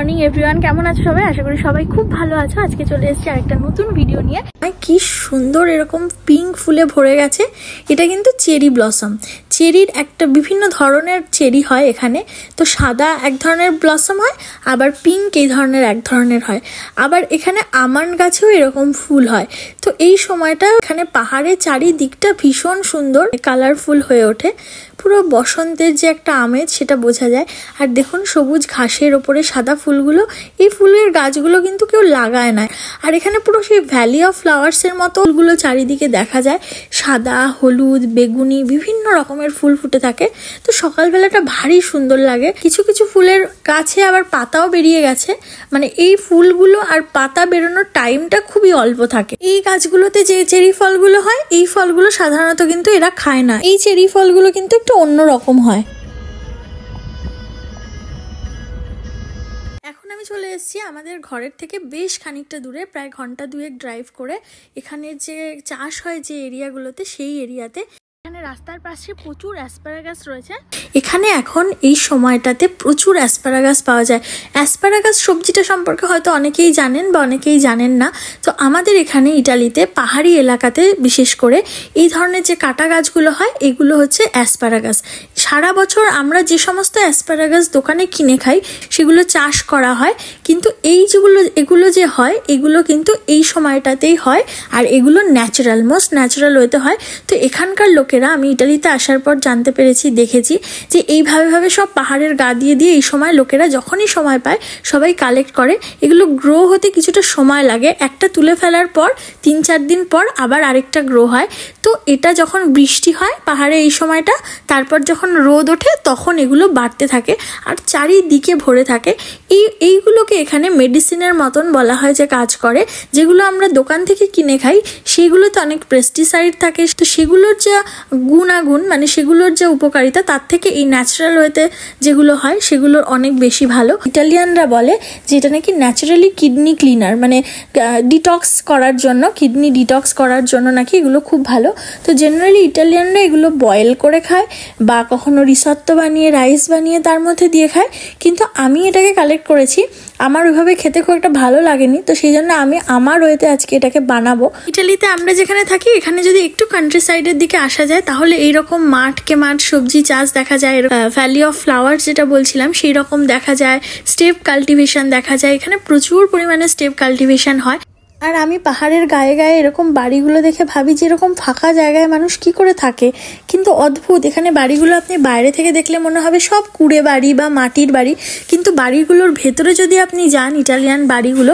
Morning everyone, কেমন আছো সবাই? আশা করি সবাই খুব ভালো আছো। আজকে চলে এসেছি আরেকটা নতুন ভিডিও নিয়ে। কি সুন্দর এরকম পিঙ্ক ফুলে ভরে গেছে। এটা কিন্তু চেরি ব্লসম। চেরির একটা বিভিন্ন ধরনের চেরি হয় এখানে। তো সাদা এক ধরনের ব্লসম হয়, আবার পিঙ্ক এই ধরনের এক ধরনের হয়। আবার এখানে আমন্ড গাছেও এরকম ফুল হয়। তো এই সময়টা এখানে পাহাড়ের চারিদিকটা ভীষণ সুন্দর কালারফুল হয়ে ওঠে। পুরো বসন্তের যে একটা আমেজ সেটা বোঝা যায়। আর দেখুন সবুজ ঘাসের ওপরে সাদা ফুলগুলো, এই ফুলের গাছগুলো কিন্তু কেউ লাগায় না। আর এখানে পুরো সেই ভ্যালি অফ ফ্লাওয়ার্সের মতো ফুলগুলো চারিদিকে দেখা যায়। সাদা, হলুদ, বেগুনি বিভিন্ন রকমের ফুল ফুটে থাকে। তো সকালবেলাটা ভারী সুন্দর লাগে। কিছু কিছু ফুলের গাছে আবার পাতাও বেরিয়ে গেছে, মানে এই ফুলগুলো আর পাতা বেরোনোর টাইমটা খুবই অল্প থাকে। এই গাছগুলোতে যে চেরি ফলগুলো হয়, এই ফলগুলো সাধারণত কিন্তু এরা খায় না। এই চেরি ফলগুলো কিন্তু একটু অন্যরকম হয়। এখন আমি চলে এসেছি আমাদের ঘরের থেকে বেশ খানিকটা দূরে, প্রায় ঘন্টা দুয়েক ড্রাইভ করে। এখানে যে চাষ হয় যে এরিয়াগুলোতে, সেই এরিয়াতে এখানে রাস্তার পাশে প্রচুর অ্যাসপারাগাস রয়েছে। এখানে এখন এই সময়টাতে প্রচুর অ্যাসপারাগাস পাওয়া যায়। অ্যাসপারাগাস সবজিটা সম্পর্কে হয়তো অনেকেই জানেন বা অনেকেই জানেন না। তো আমাদের এখানে ইটালিতে পাহাড়ি এলাকাতে বিশেষ করে এই ধরনের যে কাটা গাছগুলো হয়, এগুলো হচ্ছে অ্যাসপারাগাস। সারা বছর আমরা যে সমস্ত অ্যাসপারাগাস দোকানে কিনে খাই সেগুলো চাষ করা হয়, কিন্তু এগুলো যে হয় এগুলো কিন্তু এই সময়টাতেই হয়। আর এগুলো ন্যাচারাল, মোস্ট ন্যাচারাল ওয়েতে হয়। তো এখানকার লোকেরা, আমি ইটালিতে আসার পর জানতে পেরেছি, দেখেছি যে এইভাবে সব পাহাড়ের গা দিয়ে এই সময় লোকেরা যখনই সময় পায় সবাই কালেক্ট করে। এগুলো গ্রো হতে কিছুটা সময় লাগে। একটা তুলে ফেলার পর 3-4 দিন পর আবার আরেকটা গ্রো হয়। তো এটা যখন বৃষ্টি হয় পাহাড়ে এই সময়টা, তারপর যখন রোদ ওঠে তখন এগুলো বাড়তে থাকে আর চারিদিকে ভরে থাকে। এইগুলোকে এখানে মেডিসিনের মতন বলা হয় যে কাজ করে। যেগুলো আমরা দোকান থেকে কিনে খাই সেগুলোতে অনেক পেস্টিসাইড থাকে। তো সেগুলোর যা গুণাগুণ, মানে সেগুলোর যে উপকারিতা, তার থেকে এই ন্যাচারাল ওয়েতে যেগুলো হয় সেগুলোর অনেক বেশি ভালো। ইটালিয়ানরা বলে যে এটা নাকি ন্যাচারালি কিডনি ক্লিনার, মানে ডিটক্স করার জন্য, কিডনি ডিটক্স করার জন্য নাকি এগুলো খুব ভালো। তো জেনারেলি ইটালিয়ানরা এগুলো বয়েল করে খায় বা কখনো রিসত্তো বানিয়ে, রাইস বানিয়ে তার মধ্যে দিয়ে খায়। কিন্তু আমি এটাকে কালেক্ট করেছি, আমার ওইভাবে খেতে খুব একটা ভালো লাগেনি। তো সেই জন্য আমি আমার ওয়েতে আজকে এটাকে বানাবো। ইটালিতে আমরা যেখানে থাকি এখানে যদি একটু কান্ট্রি সাইডের দিকে আসা যায় তাহলে এইরকম মাঠকে মাঠ সবজি চাষ দেখা যায়। ভ্যালি অফ ফ্লাওয়ার্স যেটা বলছিলাম সেই রকম দেখা যায়। স্টেপ কাল্টিভেশন দেখা যায়। এখানে প্রচুর পরিমাণে স্টেপ কাল্টিভেশন হয়। আর আমি পাহাড়ের গায়ে গায়ে এরকম বাড়িগুলো দেখে ভাবি যে এরকম ফাঁকা জায়গায় মানুষ কি করে থাকে। কিন্তু অদ্ভুত, এখানে বাড়িগুলো আপনি বাইরে থেকে দেখলে মনে হবে সব কুড়ে বাড়ি বা মাটির বাড়ি, কিন্তু বাড়িগুলোর ভেতরে যদি আপনি যান, ইটালিয়ান বাড়িগুলো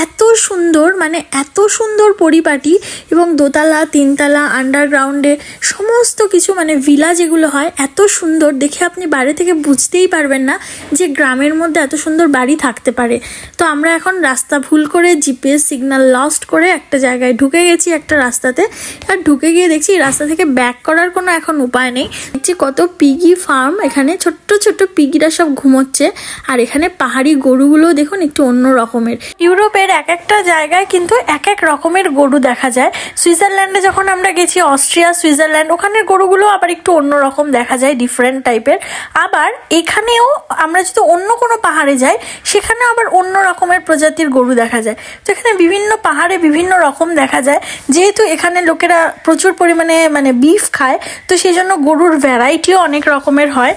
এত সুন্দর, মানে এত সুন্দর পরিপাটি, এবং দোতলা, তিনতলা, আন্ডারগ্রাউন্ডে সমস্ত কিছু, মানে ভিলা যেগুলো হয় এত সুন্দর দেখে আপনি বাইরে থেকে বুঝতেই পারবেন না যে গ্রামের মধ্যে এত সুন্দর বাড়ি থাকতে পারে। তো আমরা এখন রাস্তা ভুল করে, জিপিএস সিগন্যাল লস্ট করে একটা জায়গায় ঢুকে গেছি, একটা রাস্তাতে। আর ঢুকে গিয়ে দেখছি এই রাস্তা থেকে ব্যাক করার কোনো এখন উপায় নেই। দেখছি কত পিগি ফার্ম, এখানে ছোট্ট ছোট্ট পিগিরা সব ঘুমোচ্ছে। আর এখানে পাহাড়ি গরুগুলো দেখুন একটু অন্য রকমের। ইউরোপের এক একটা জায়গায় কিন্তু এক এক রকমের গরু দেখা যায়। সুইজারল্যান্ডে যখন আমরা গেছি, অস্ট্রিয়া, সুইজারল্যান্ড, ওখানের গরুগুলো আবার একটু অন্যরকম দেখা যায়, ডিফারেন্ট টাইপের। আবার এখানেও আমরা যদি অন্য কোনো পাহাড়ে যাই সেখানে আবার অন্য রকমের প্রজাতির গরু দেখা যায়। তো এখানে বিভিন্ন পাহাড়ে বিভিন্ন রকম দেখা যায়। যেহেতু এখানে লোকেরা প্রচুর পরিমাণে মানে বিফ খায়, তো সেই জন্য গরুর ভ্যারাইটিও অনেক রকমের হয়।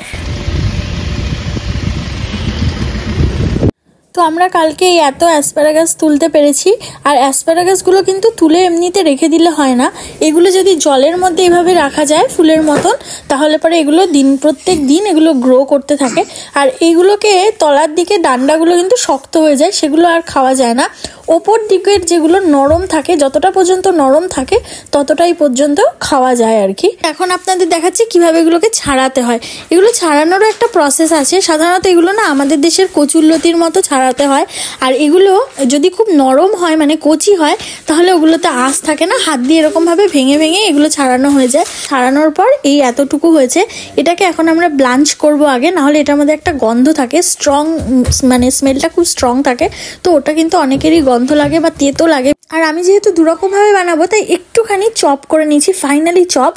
তো আমরা কালকে এই এত অ্যাসপারাগাস তুলতে পেরেছি। আর অ্যাসপারাগাসগুলো কিন্তু তুলে এমনিতে রেখে দিলে হয় না, এগুলো যদি জলের মধ্যে এইভাবে রাখা যায় ফুলের মতন, তাহলে পরে এগুলো প্রত্যেক দিন এগুলো গ্রো করতে থাকে। আর এইগুলোকে তলার দিকে ডান্ডাগুলো কিন্তু শক্ত হয়ে যায়, সেগুলো আর খাওয়া যায় না। ওপর দিকের যেগুলো নরম থাকে, যতটা পর্যন্ত নরম থাকে ততটাই পর্যন্ত খাওয়া যায় আর কি। এখন আপনাদের দেখাচ্ছি কিভাবে এগুলোকে ছাড়াতে হয়। এগুলো ছাড়ানোরও একটা প্রসেস আছে। সাধারণত এগুলো না আমাদের দেশের কচুরলতির মতো ছাড়াতে হয়। আর এগুলো যদি খুব নরম হয়, মানে কচি হয়, তাহলে ওগুলোতে আঁশ থাকে না, হাত দিয়ে এরকমভাবে ভেঙে ভেঙে এগুলো ছাড়ানো হয়ে যায়। ছাড়ানোর পর এই এতটুকু হয়েছে। এটাকে এখন আমরা ব্লাঞ্চ করব আগে, নাহলে এটার মধ্যে একটা গন্ধ থাকে, স্ট্রং, মানে স্মেলটা খুব স্ট্রং থাকে। তো ওটা কিন্তু অনেকেরই গন্ধ লাগে বা তেতো লাগে। আর আমি যেহেতু দুরকমভাবে বানাবো তাই একটুখানি চপ করে নিয়েছি, ফাইনালি চপ।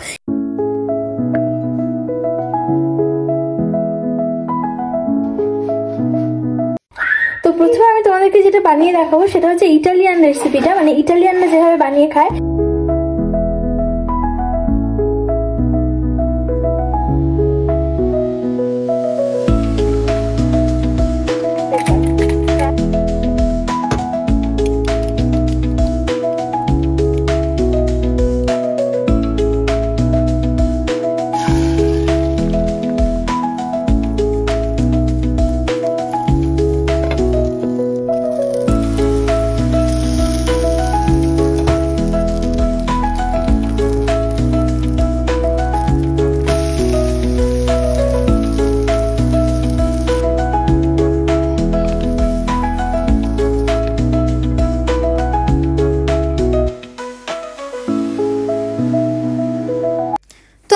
তো তো প্রথমে আমি তোমাদেরকে যেটা বানিয়ে দেখাবো সেটা হচ্ছে ইটালিয়ান রেসিপিটা, মানে ইটালিয়ানরা যেভাবে বানিয়ে খায়।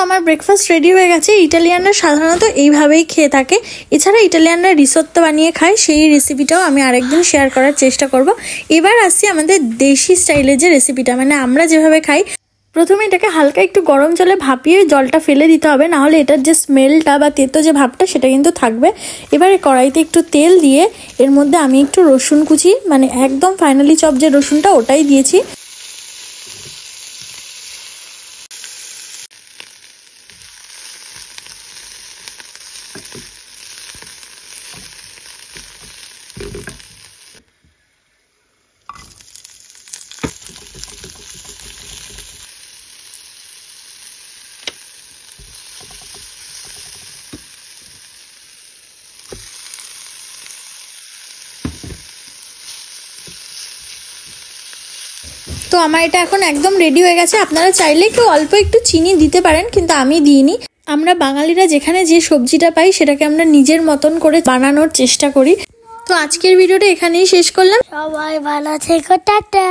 আমার ব্রেকফাস্ট রেডি হয়ে গেছে। ইটালিয়ানরা সাধারণত এইভাবেই খেয়ে থাকে। এছাড়া ইটালিয়ানরা রিসোত্তো বানিয়ে খায়, সেই রেসিপিটাও আমি আরেকদিন শেয়ার করার চেষ্টা করব। এবার আসছি আমাদের দেশি স্টাইলের যে রেসিপিটা, মানে আমরা যেভাবে খাই। প্রথমে এটাকে হালকা একটু গরম জলে ভাপিয়ে জলটা ফেলে দিতে হবে, নাহলে এটার যে স্মেলটা বা তেতো যে ভাবটা সেটা কিন্তু থাকবে। এবারে কড়াইতে একটু তেল দিয়ে এর মধ্যে আমি একটু রসুন কুচি, মানে একদম ফাইনালি চপ যে রসুনটা ওটাই দিয়েছি। তো আমার এটা এখন একদম রেডি হয়ে গেছে। আপনারা চাইলে একটু অল্প একটু চিনি দিতে পারেন, কিন্তু আমি দিইনি। আমরা বাঙালিরা যেখানে যে সবজিটা পাই সেটাকে আমরা নিজের মতন করে বানানোর চেষ্টা করি। তো আজকের ভিডিওটা এখানেই শেষ করলাম। সবাই ভালো থেকো, টাটা।